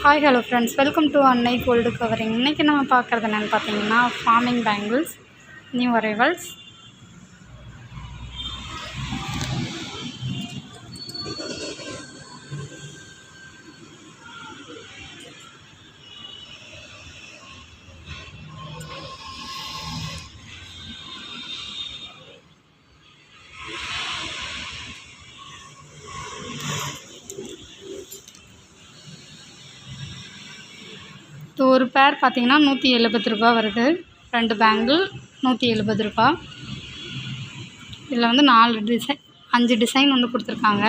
Hi hello friends, welcome to அன்னை gold covering. இன்றைக்கி நம்ம பார்க்குறது என்னென்னு பார்த்தீங்கன்னா ஃபார்மிங் பேங்கிள்ஸ், நியூ அரைவல்ஸ். இது ஒரு பேர் பார்த்தீங்கன்னா 170 ரூபா வருது. 2 பேங்கிள் 170 ரூபா. இதில் வந்து 5 டிசைன் வந்து கொடுத்துருக்காங்க.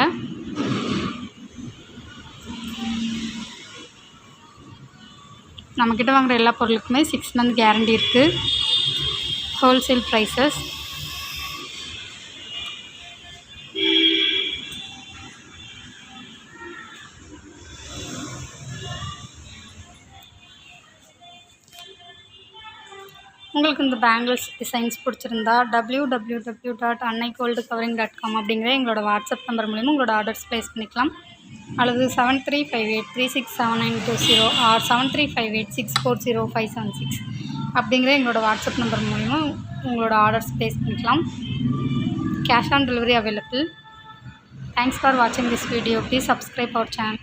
நம்மக்கிட்ட வாங்குகிற எல்லா பொருளுக்குமே 6 மந்த் கேரண்டி இருக்குது. Wholesale prices. உங்களுக்கு இந்த பேங்கிள்ஸ் டிசைன்ஸ் பிடிச்சிருந்தா www.annaigoldcovering.com அப்படிங்கிற எங்களோட வாட்ஸ்அப் நம்பர் மூலிமா உங்களோட ஆர்டர்ஸ் ப்ளேஸ் பண்ணிக்கலாம். அல்லது 7358367920 ஆர் 7358640576 அப்படிங்கிற எங்களோட வாட்ஸ்அப் நம்பர் மூலிமா உங்களோட ஆர்டர்ஸ் ப்ளேஸ் பண்ணிக்கலாம். Cash on delivery available. Thanks for வாட்சிங் this video. Please subscribe our channel.